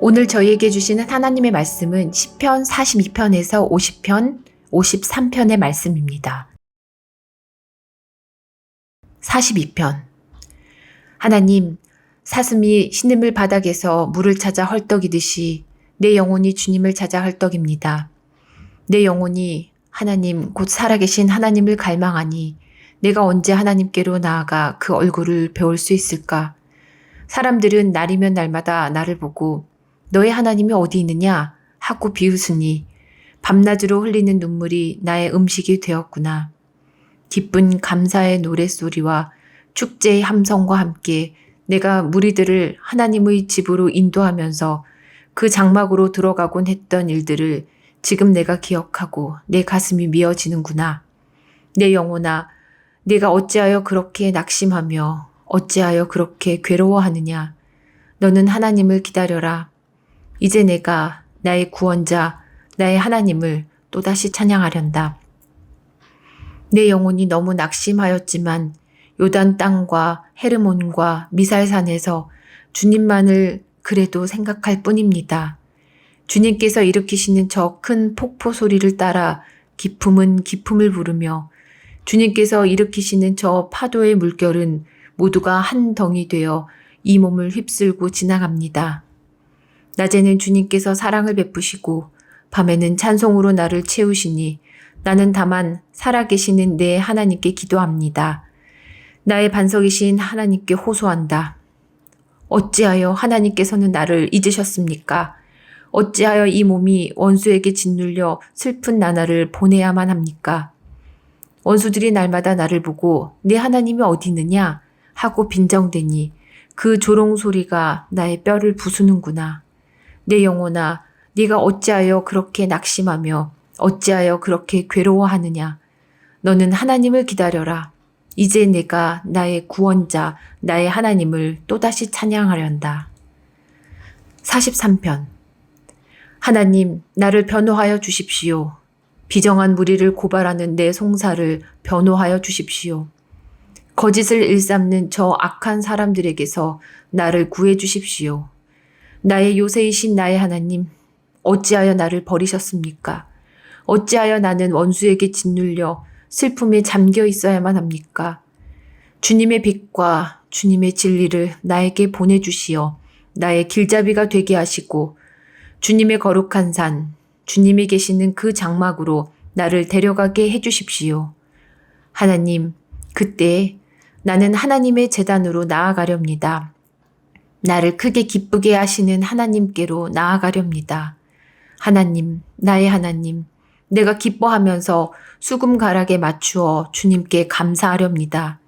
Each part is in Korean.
오늘 저희에게 주시는 하나님의 말씀은 시편 42편에서 50편, 53편의 말씀입니다. 42편. 하나님, 사슴이 신음을 바닥에서 물을 찾아 헐떡이듯이 내 영혼이 주님을 찾아 헐떡입니다. 내 영혼이 하나님, 곧 살아계신 하나님을 갈망하니 내가 언제 하나님께로 나아가 그 얼굴을 배울 수 있을까? 사람들은 날이면 날마다 나를 보고 너의 하나님이 어디 있느냐 하고 비웃으니 밤낮으로 흘리는 눈물이 나의 음식이 되었구나. 기쁜 감사의 노랫소리와 축제의 함성과 함께 내가 무리들을 하나님의 집으로 인도하면서 그 장막으로 들어가곤 했던 일들을 지금 내가 기억하고 내 가슴이 미어지는구나. 내 영혼아, 내가 어찌하여 그렇게 낙심하며 어찌하여 그렇게 괴로워하느냐. 너는 하나님을 기다려라. 이제 내가 나의 구원자, 나의 하나님을 또다시 찬양하련다. 내 영혼이 너무 낙심하였지만 요단 땅과 헤르몬과 미살산에서 주님만을 그래도 생각할 뿐입니다. 주님께서 일으키시는 저 큰 폭포 소리를 따라 기품은 기품을 부르며 주님께서 일으키시는 저 파도의 물결은 모두가 한 덩이 되어 이 몸을 휩쓸고 지나갑니다. 낮에는 주님께서 사랑을 베푸시고 밤에는 찬송으로 나를 채우시니 나는 다만 살아계시는 내 하나님께 기도합니다. 나의 반석이신 하나님께 호소한다. 어찌하여 하나님께서는 나를 잊으셨습니까? 어찌하여 이 몸이 원수에게 짓눌려 슬픈 나날을 보내야만 합니까? 원수들이 날마다 나를 보고 내 하나님이 어디 있느냐 하고 빈정대니 그 조롱 소리가 나의 뼈를 부수는구나. 내 영혼아, 네가 어찌하여 그렇게 낙심하며 어찌하여 그렇게 괴로워하느냐. 너는 하나님을 기다려라. 이제 내가 나의 구원자, 나의 하나님을 또다시 찬양하련다. 43편. 하나님, 나를 변호하여 주십시오. 비정한 무리를 고발하는 내 송사를 변호하여 주십시오. 거짓을 일삼는 저 악한 사람들에게서 나를 구해 주십시오. 나의 요새이신 나의 하나님, 어찌하여 나를 버리셨습니까? 어찌하여 나는 원수에게 짓눌려 슬픔에 잠겨 있어야만 합니까? 주님의 빛과 주님의 진리를 나에게 보내주시어 나의 길잡이가 되게 하시고 주님의 거룩한 산, 주님이 계시는 그 장막으로 나를 데려가게 해주십시오. 하나님, 그때 나는 하나님의 제단으로 나아가렵니다. 나를 크게 기쁘게 하시는 하나님께로 나아가렵니다. 하나님, 나의 하나님, 내가 기뻐하면서 수금가락에 맞추어 주님께 감사하렵니다.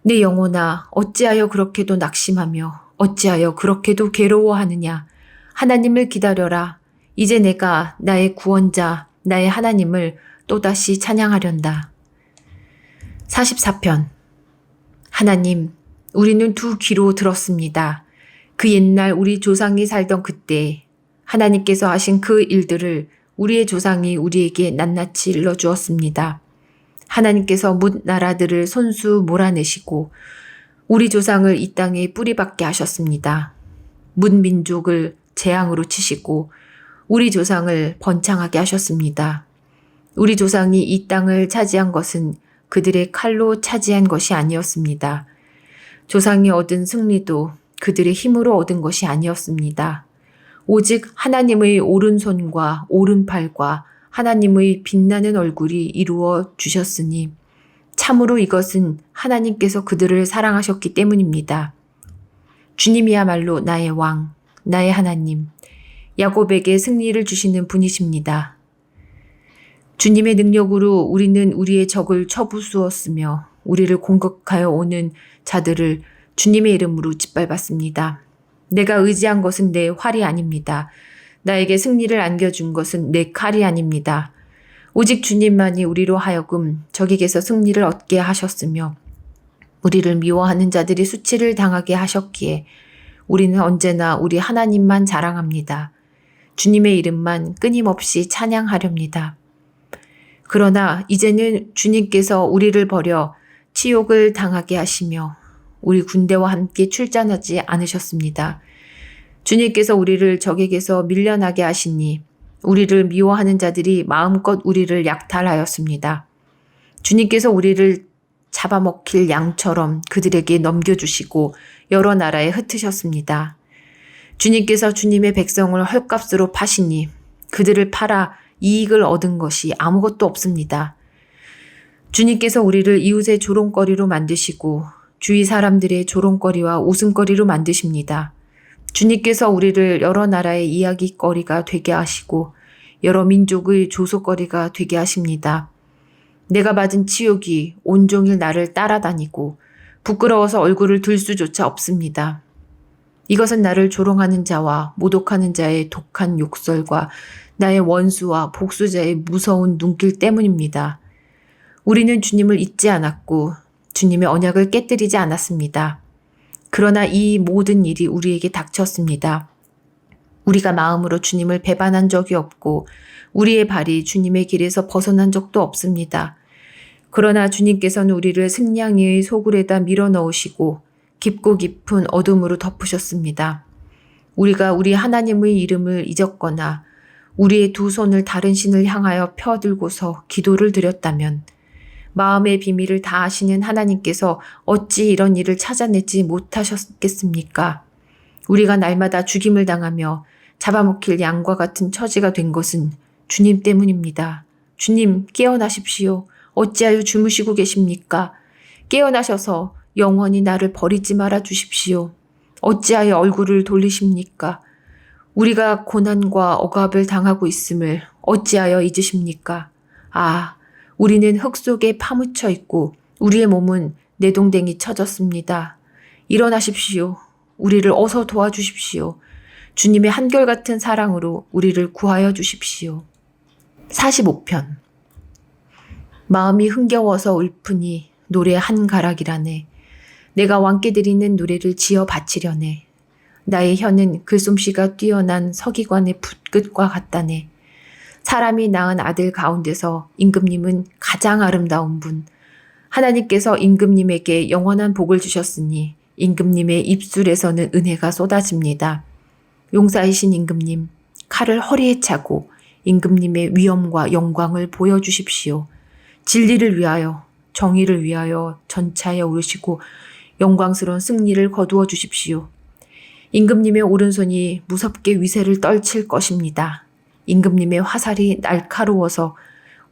내 영혼아, 어찌하여 그렇게도 낙심하며 어찌하여 그렇게도 괴로워하느냐. 하나님을 기다려라. 이제 내가 나의 구원자, 나의 하나님을 또다시 찬양하련다. 44편. 하나님, 우리는 두 귀로 들었습니다. 그 옛날 우리 조상이 살던 그때 하나님께서 하신 그 일들을 우리의 조상이 우리에게 낱낱이 일러주었습니다. 하나님께서 뭇 나라들을 손수 몰아내시고 우리 조상을 이 땅에 뿌리박게 하셨습니다. 뭇 민족을 재앙으로 치시고 우리 조상을 번창하게 하셨습니다. 우리 조상이 이 땅을 차지한 것은 그들의 칼로 차지한 것이 아니었습니다. 조상이 얻은 승리도 그들의 힘으로 얻은 것이 아니었습니다. 오직 하나님의 오른손과 오른팔과 하나님의 빛나는 얼굴이 이루어 주셨으니 참으로 이것은 하나님께서 그들을 사랑하셨기 때문입니다. 주님이야말로 나의 왕, 나의 하나님, 야곱에게 승리를 주시는 분이십니다. 주님의 능력으로 우리는 우리의 적을 쳐부수었으며 우리를 공격하여 오는 자들을 주님의 이름으로 짓밟았습니다. 내가 의지한 것은 내 활이 아닙니다. 나에게 승리를 안겨준 것은 내 칼이 아닙니다. 오직 주님만이 우리로 하여금 적에게서 승리를 얻게 하셨으며 우리를 미워하는 자들이 수치를 당하게 하셨기에 우리는 언제나 우리 하나님만 자랑합니다. 주님의 이름만 끊임없이 찬양하렵니다. 그러나 이제는 주님께서 우리를 버려 치욕을 당하게 하시며 우리 군대와 함께 출전하지 않으셨습니다. 주님께서 우리를 적에게서 밀려나게 하시니 우리를 미워하는 자들이 마음껏 우리를 약탈하였습니다. 주님께서 우리를 잡아먹힐 양처럼 그들에게 넘겨주시고 여러 나라에 흩으셨습니다. 주님께서 주님의 백성을 헐값으로 파시니 그들을 팔아 이익을 얻은 것이 아무것도 없습니다. 주님께서 우리를 이웃의 조롱거리로 만드시고 주위 사람들의 조롱거리와 웃음거리로 만드십니다. 주님께서 우리를 여러 나라의 이야기거리가 되게 하시고 여러 민족의 조소거리가 되게 하십니다. 내가 받은 치욕이 온종일 나를 따라다니고 부끄러워서 얼굴을 들 수조차 없습니다. 이것은 나를 조롱하는 자와 모독하는 자의 독한 욕설과 나의 원수와 복수자의 무서운 눈길 때문입니다. 우리는 주님을 잊지 않았고 주님의 언약을 깨뜨리지 않았습니다. 그러나 이 모든 일이 우리에게 닥쳤습니다. 우리가 마음으로 주님을 배반한 적이 없고 우리의 발이 주님의 길에서 벗어난 적도 없습니다. 그러나 주님께서는 우리를 승냥이의 소굴에다 밀어넣으시고 깊고 깊은 어둠으로 덮으셨습니다. 우리가 우리 하나님의 이름을 잊었거나 우리의 두 손을 다른 신을 향하여 펴들고서 기도를 드렸다면 마음의 비밀을 다 아시는 하나님께서 어찌 이런 일을 찾아내지 못하셨겠습니까? 우리가 날마다 죽임을 당하며 잡아먹힐 양과 같은 처지가 된 것은 주님 때문입니다. 주님, 깨어나십시오. 어찌하여 주무시고 계십니까? 깨어나셔서 영원히 나를 버리지 말아 주십시오. 어찌하여 얼굴을 돌리십니까? 우리가 고난과 억압을 당하고 있음을 어찌하여 잊으십니까? 아, 우리는 흙 속에 파묻혀 있고 우리의 몸은 내동댕이 쳐졌습니다. 일어나십시오. 우리를 어서 도와주십시오. 주님의 한결같은 사랑으로 우리를 구하여 주십시오. 45편. 마음이 흥겨워서 울프니 노래 한 가락이라네. 내가 왕께 드리는 노래를 지어 바치려네. 나의 혀는 글솜씨가 뛰어난 서기관의 붓끝과 같다네. 사람이 낳은 아들 가운데서 임금님은 가장 아름다운 분. 하나님께서 임금님에게 영원한 복을 주셨으니 임금님의 입술에서는 은혜가 쏟아집니다. 용사이신 임금님, 칼을 허리에 차고 임금님의 위엄과 영광을 보여주십시오. 진리를 위하여, 정의를 위하여 전차에 오르시고 영광스러운 승리를 거두어 주십시오. 임금님의 오른손이 무섭게 위세를 떨칠 것입니다. 임금님의 화살이 날카로워서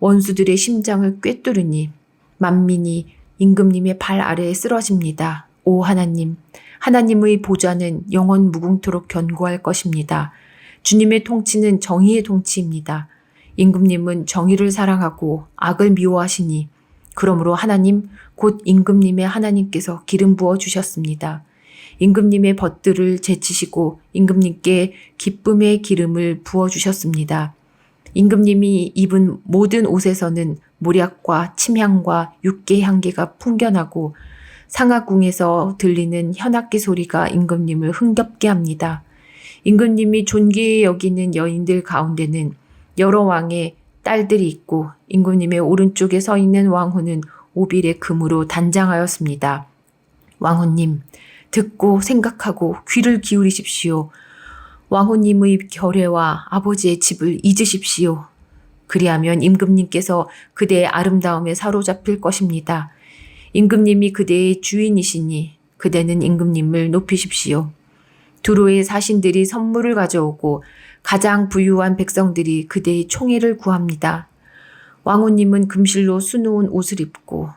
원수들의 심장을 꿰뚫으니 만민이 임금님의 발 아래에 쓰러집니다. 오 하나님, 하나님의 보좌는 영원 무궁토록 견고할 것입니다. 주님의 통치는 정의의 통치입니다. 임금님은 정의를 사랑하고 악을 미워하시니 그러므로 하나님 곧 임금님의 하나님께서 기름 부어 주셨습니다. 임금님의 벗들을 제치시고 임금님께 기쁨의 기름을 부어주셨습니다. 임금님이 입은 모든 옷에서는 모략과 침향과 육개 향기가 풍겨나고 상하궁에서 들리는 현악기 소리가 임금님을 흥겹게 합니다. 임금님이 존귀히 여기는 여인들 가운데는 여러 왕의 딸들이 있고 임금님의 오른쪽에 서 있는 왕후는 오빌의 금으로 단장하였습니다. 왕후님, 듣고 생각하고 귀를 기울이십시오. 왕후님의 결례와 아버지의 집을 잊으십시오. 그리하면 임금님께서 그대의 아름다움에 사로잡힐 것입니다. 임금님이 그대의 주인이시니 그대는 임금님을 높이십시오. 두로의 사신들이 선물을 가져오고 가장 부유한 백성들이 그대의 총애를 구합니다. 왕후님은 금실로 수놓은 옷을 입고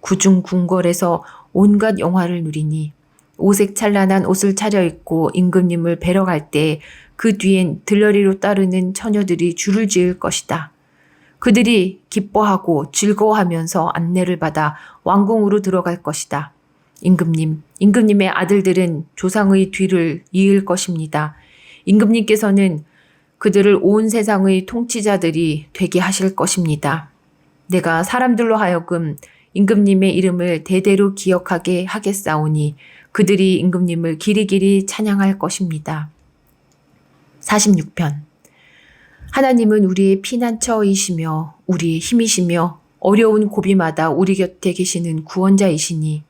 구중 궁궐에서 온갖 영화를 누리니 오색 찬란한 옷을 차려입고 임금님을 뵈러 갈 때 그 뒤엔 들러리로 따르는 처녀들이 줄을 지을 것이다. 그들이 기뻐하고 즐거워하면서 안내를 받아 왕궁으로 들어갈 것이다. 임금님의 아들들은 조상의 뒤를 이을 것입니다. 임금님께서는 그들을 온 세상의 통치자들이 되게 하실 것입니다. 내가 사람들로 하여금 임금님의 이름을 대대로 기억하게 하겠사오니 그들이 임금님을 길이길이 찬양할 것입니다. 46편. 하나님은 우리의 피난처이시며 우리의 힘이시며 어려운 고비마다 우리 곁에 계시는 구원자이시니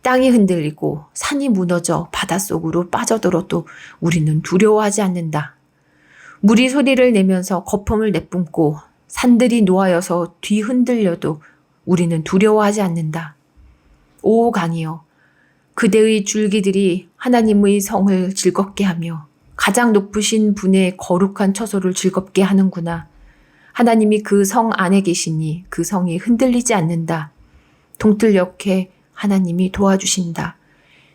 땅이 흔들리고 산이 무너져 바닷속으로 빠져들어도 우리는 두려워하지 않는다. 물이 소리를 내면서 거품을 내뿜고 산들이 노하여서 뒤흔들려도 우리는 두려워하지 않는다. 오 강이여, 그대의 줄기들이 하나님의 성을 즐겁게 하며 가장 높으신 분의 거룩한 처소를 즐겁게 하는구나. 하나님이 그 성 안에 계시니 그 성이 흔들리지 않는다. 동틀녘에 하나님이 도와주신다.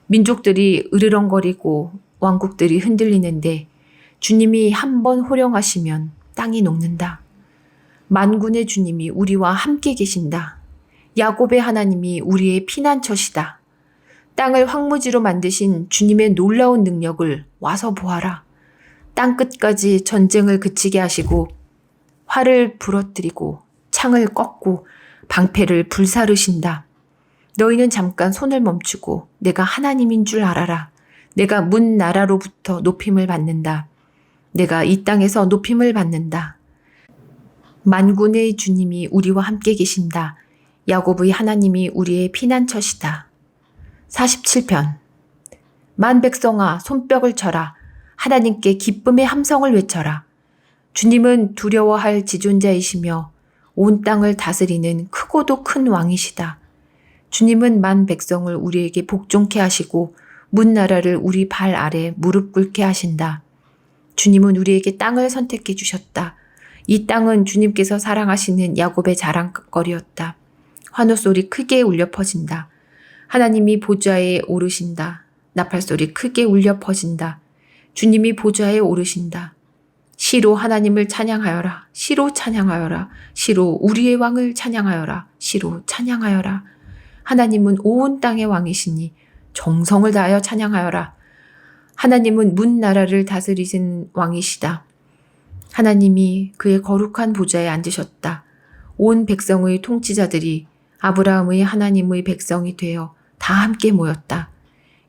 민족들이 으르렁거리고 왕국들이 흔들리는데 주님이 한번 호령하시면 땅이 녹는다. 만군의 주님이 우리와 함께 계신다. 야곱의 하나님이 우리의 피난처시다. 땅을 황무지로 만드신 주님의 놀라운 능력을 와서 보아라. 땅 끝까지 전쟁을 그치게 하시고 활을 부러뜨리고 창을 꺾고 방패를 불사르신다. 너희는 잠깐 손을 멈추고 내가 하나님인 줄 알아라. 내가 문 나라로부터 높임을 받는다. 내가 이 땅에서 높임을 받는다. 만군의 주님이 우리와 함께 계신다. 야곱의 하나님이 우리의 피난처시다. 47편. 만 백성아 손뼉을 쳐라. 하나님께 기쁨의 함성을 외쳐라. 주님은 두려워할 지존자이시며 온 땅을 다스리는 크고도 큰 왕이시다. 주님은 만 백성을 우리에게 복종케 하시고 문 나라를 우리 발 아래 무릎 꿇게 하신다. 주님은 우리에게 땅을 선택해 주셨다. 이 땅은 주님께서 사랑하시는 야곱의 자랑거리였다. 환호소리 크게 울려 퍼진다. 하나님이 보좌에 오르신다. 나팔소리 크게 울려 퍼진다. 주님이 보좌에 오르신다. 시로 하나님을 찬양하여라. 시로 찬양하여라. 시로 우리의 왕을 찬양하여라. 시로 찬양하여라. 하나님은 온 땅의 왕이시니 정성을 다하여 찬양하여라. 하나님은 문 나라를 다스리신 왕이시다. 하나님이 그의 거룩한 보좌에 앉으셨다. 온 백성의 통치자들이 아브라함의 하나님의 백성이 되어 다 함께 모였다.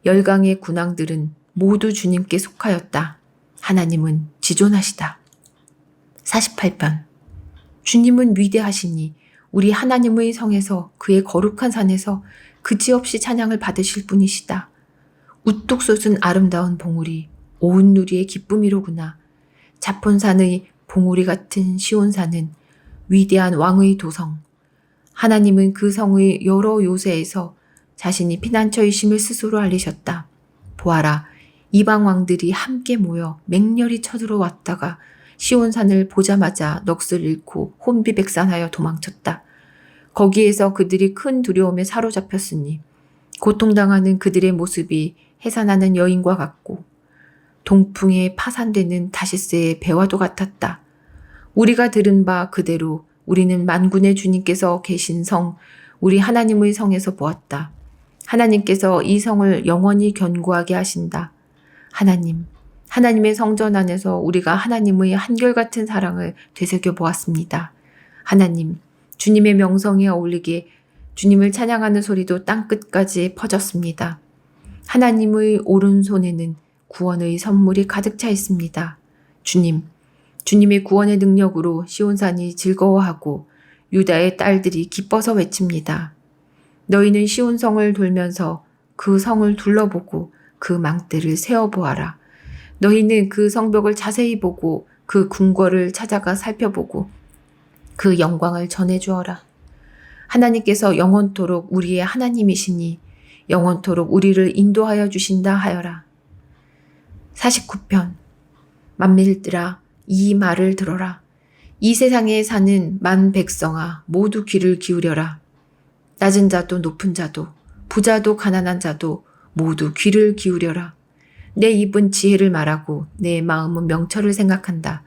열강의 군왕들은 모두 주님께 속하였다. 하나님은 지존하시다. 48편. 주님은 위대하시니 우리 하나님의 성에서 그의 거룩한 산에서 그지없이 찬양을 받으실 분이시다. 우뚝 솟은 아름다운 봉우리, 온 누리의 기쁨이로구나. 자폰산의 봉우리 같은 시온산은 위대한 왕의 도성. 하나님은 그 성의 여러 요새에서 자신이 피난처이심을 스스로 알리셨다. 보아라, 이방 왕들이 함께 모여 맹렬히 쳐들어왔다가 시온산을 보자마자 넋을 잃고 혼비백산하여 도망쳤다. 거기에서 그들이 큰 두려움에 사로잡혔으니 고통당하는 그들의 모습이 해산하는 여인과 같고 동풍에 파산되는 다시스의 배와도 같았다. 우리가 들은 바 그대로 우리는 만군의 주님께서 계신 성, 우리 하나님의 성에서 보았다. 하나님께서 이 성을 영원히 견고하게 하신다. 하나님의 성전 안에서 우리가 하나님의 한결같은 사랑을 되새겨 보았습니다. 하나님, 주님의 명성에 어울리게 주님을 찬양하는 소리도 땅끝까지 퍼졌습니다. 하나님의 오른손에는 구원의 선물이 가득 차 있습니다. 주님의 구원의 능력으로 시온산이 즐거워하고 유다의 딸들이 기뻐서 외칩니다. 너희는 시온성을 돌면서 그 성을 둘러보고 그 망대를 세어보아라. 너희는 그 성벽을 자세히 보고 그 궁궐을 찾아가 살펴보고 그 영광을 전해주어라. 하나님께서 영원토록 우리의 하나님이시니 영원토록 우리를 인도하여 주신다 하여라. 49편. 만민들아, 이 말을 들어라. 이 세상에 사는 만 백성아, 모두 귀를 기울여라. 낮은 자도 높은 자도 부자도 가난한 자도 모두 귀를 기울여라. 내 입은 지혜를 말하고 내 마음은 명철을 생각한다.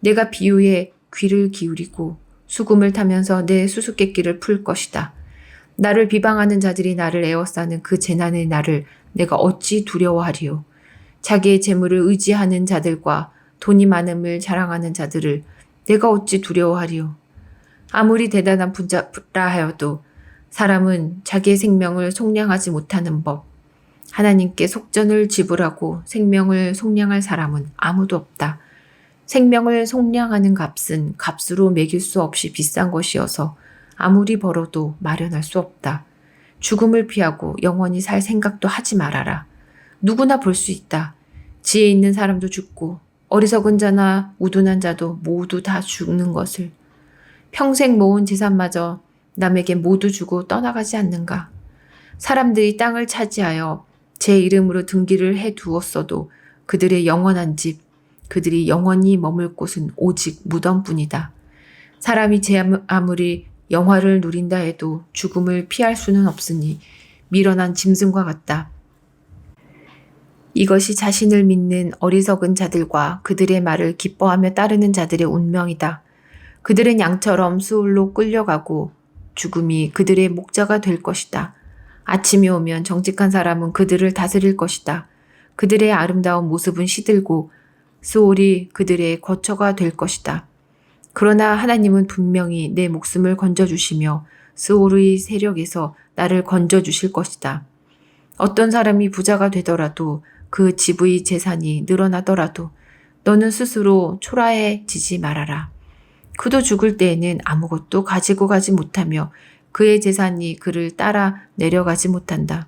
내가 비유에 귀를 기울이고 수금을 타면서 내 수수께끼를 풀 것이다. 나를 비방하는 자들이 나를 에워싸는 그 재난의 날을 내가 어찌 두려워하리요. 자기의 재물을 의지하는 자들과 돈이 많음을 자랑하는 자들을 내가 어찌 두려워하리요. 아무리 대단한 부자라 하여도 사람은 자기의 생명을 속량하지 못하는 법. 하나님께 속전을 지불하고 생명을 속량할 사람은 아무도 없다. 생명을 속량하는 값은 값으로 매길 수 없이 비싼 것이어서 아무리 벌어도 마련할 수 없다. 죽음을 피하고 영원히 살 생각도 하지 말아라. 누구나 볼 수 있다. 지혜 있는 사람도 죽고 어리석은 자나 우둔한 자도 모두 다 죽는 것을. 평생 모은 재산마저 남에게 모두 주고 떠나가지 않는가. 사람들이 땅을 차지하여 제 이름으로 등기를 해 두었어도 그들의 영원한 집, 그들이 영원히 머물 곳은 오직 무덤뿐이다. 사람이 제 아무리 영화를 누린다 해도 죽음을 피할 수는 없으니 밀어난 짐승과 같다. 이것이 자신을 믿는 어리석은 자들과 그들의 말을 기뻐하며 따르는 자들의 운명이다. 그들은 양처럼 수울로 끌려가고 죽음이 그들의 목자가 될 것이다. 아침이 오면 정직한 사람은 그들을 다스릴 것이다. 그들의 아름다운 모습은 시들고 수올이 그들의 거처가 될 것이다. 그러나 하나님은 분명히 내 목숨을 건져주시며 스올의 세력에서 나를 건져주실 것이다. 어떤 사람이 부자가 되더라도 그 집의 재산이 늘어나더라도 너는 스스로 초라해지지 말아라. 그도 죽을 때에는 아무것도 가지고 가지 못하며 그의 재산이 그를 따라 내려가지 못한다.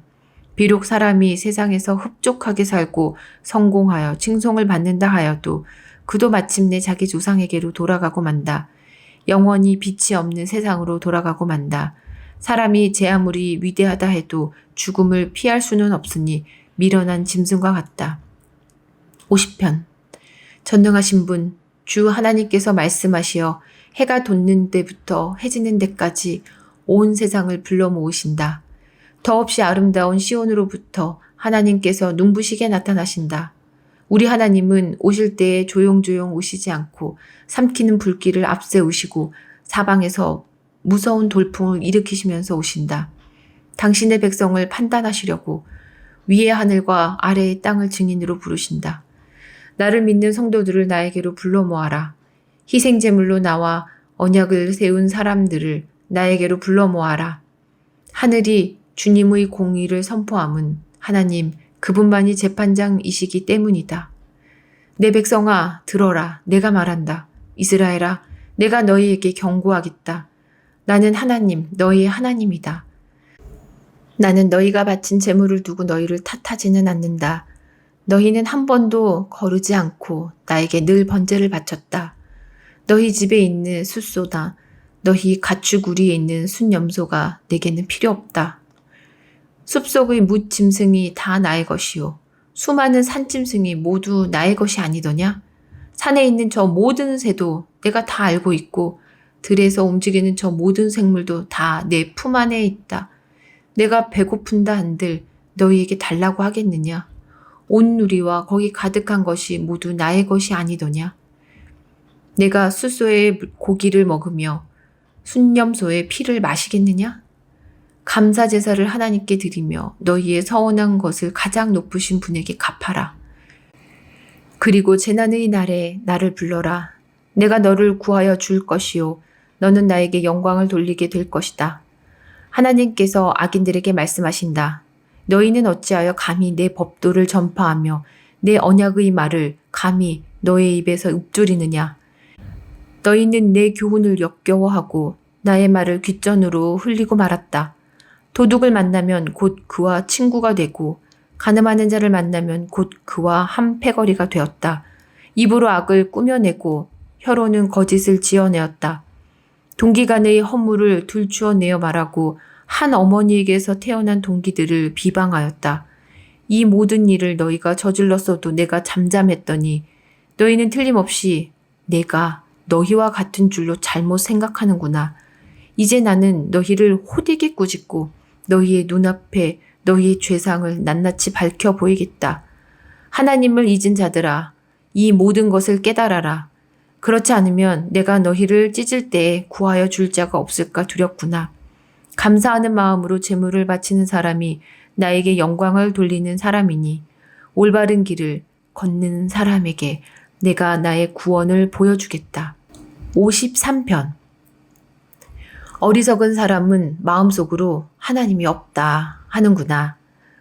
비록 사람이 세상에서 흡족하게 살고 성공하여 칭송을 받는다 하여도 그도 마침내 자기 조상에게로 돌아가고 만다. 영원히 빛이 없는 세상으로 돌아가고 만다. 사람이 제 아무리 위대하다 해도 죽음을 피할 수는 없으니 미련한 짐승과 같다. 50편. 전능하신 분, 주 하나님께서 말씀하시어 해가 돋는 때부터 해지는 데까지 온 세상을 불러 모으신다. 더없이 아름다운 시온으로부터 하나님께서 눈부시게 나타나신다. 우리 하나님은 오실 때에 조용조용 오시지 않고 삼키는 불길을 앞세우시고 사방에서 무서운 돌풍을 일으키시면서 오신다. 당신의 백성을 판단하시려고 위의 하늘과 아래의 땅을 증인으로 부르신다. 나를 믿는 성도들을 나에게로 불러 모아라. 희생제물로 나와 언약을 세운 사람들을 나에게로 불러 모아라. 하늘이 주님의 공의를 선포함은 하나님 그분만이 재판장이시기 때문이다. 내 백성아 들어라. 내가 말한다. 이스라엘아 내가 너희에게 경고하겠다. 나는 하나님 너희의 하나님이다. 나는 너희가 바친 제물을 두고 너희를 탓하지는 않는다. 너희는 한 번도 거르지 않고 나에게 늘 번제를 바쳤다. 너희 집에 있는 숫소나 너희 가축우리에 있는 순염소가 내게는 필요 없다. 숲속의 뭇 짐승이 다 나의 것이요. 수많은 산짐승이 모두 나의 것이 아니더냐? 산에 있는 저 모든 새도 내가 다 알고 있고 들에서 움직이는 저 모든 생물도 다 내 품 안에 있다. 내가 배고픈다 한들 너희에게 달라고 하겠느냐? 온 누리와 거기 가득한 것이 모두 나의 것이 아니더냐? 내가 숫소의 고기를 먹으며 순염소의 피를 마시겠느냐? 감사 제사를 하나님께 드리며 너희의 서원한 것을 가장 높으신 분에게 갚아라. 그리고 재난의 날에 나를 불러라. 내가 너를 구하여 줄 것이요. 너는 나에게 영광을 돌리게 될 것이다. 하나님께서 악인들에게 말씀하신다. 너희는 어찌하여 감히 내 법도를 전파하며 내 언약의 말을 감히 너의 입에서 읊조리느냐. 너희는 내 교훈을 역겨워하고 나의 말을 귓전으로 흘리고 말았다. 도둑을 만나면 곧 그와 친구가 되고 간음하는 자를 만나면 곧 그와 한 패거리가 되었다. 입으로 악을 꾸며내고 혀로는 거짓을 지어내었다. 동기간의 허물을 들추어내어 말하고 한 어머니에게서 태어난 동기들을 비방하였다. 이 모든 일을 너희가 저질렀어도 내가 잠잠했더니 너희는 틀림없이 내가 너희와 같은 줄로 잘못 생각하는구나. 이제 나는 너희를 호되게 꾸짖고 너희의 눈앞에 너희의 죄상을 낱낱이 밝혀 보이겠다. 하나님을 잊은 자들아, 이 모든 것을 깨달아라. 그렇지 않으면 내가 너희를 찢을 때에 구하여 줄 자가 없을까 두렵구나. 감사하는 마음으로 제물을 바치는 사람이 나에게 영광을 돌리는 사람이니 올바른 길을 걷는 사람에게 내가 나의 구원을 보여주겠다. 53편. 어리석은 사람은 마음속으로 하나님이 없다 하는구나.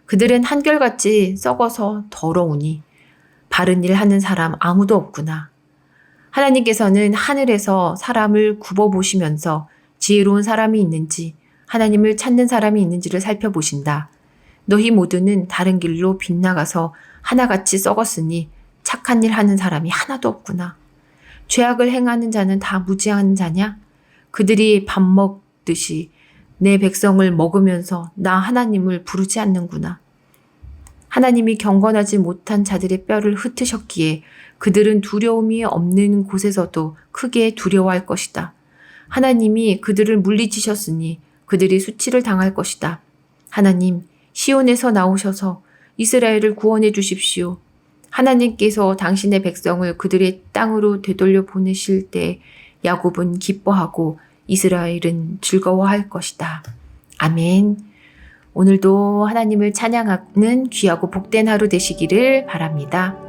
그들은 한결같이 썩어서 더러우니 바른 일 하는 사람 아무도 없구나. 하나님께서는 하늘에서 사람을 굽어보시면서 지혜로운 사람이 있는지 하나님을 찾는 사람이 있는지를 살펴보신다. 너희 모두는 다른 길로 빗나가서 하나같이 썩었으니 착한 일 하는 사람이 하나도 없구나. 죄악을 행하는 자는 다 무지한 자냐? 그들이 밥 먹듯이 내 백성을 먹으면서 나 하나님을 부르지 않는구나. 하나님이 경건하지 못한 자들의 뼈를 흩으셨기에 그들은 두려움이 없는 곳에서도 크게 두려워할 것이다. 하나님이 그들을 물리치셨으니 그들이 수치를 당할 것이다. 하나님, 시온에서 나오셔서 이스라엘을 구원해 주십시오. 하나님께서 당신의 백성을 그들의 땅으로 되돌려 보내실 때 야곱은 기뻐하고 이스라엘은 즐거워할 것이다. 아멘. 오늘도 하나님을 찬양하는 귀하고 복된 하루 되시기를 바랍니다.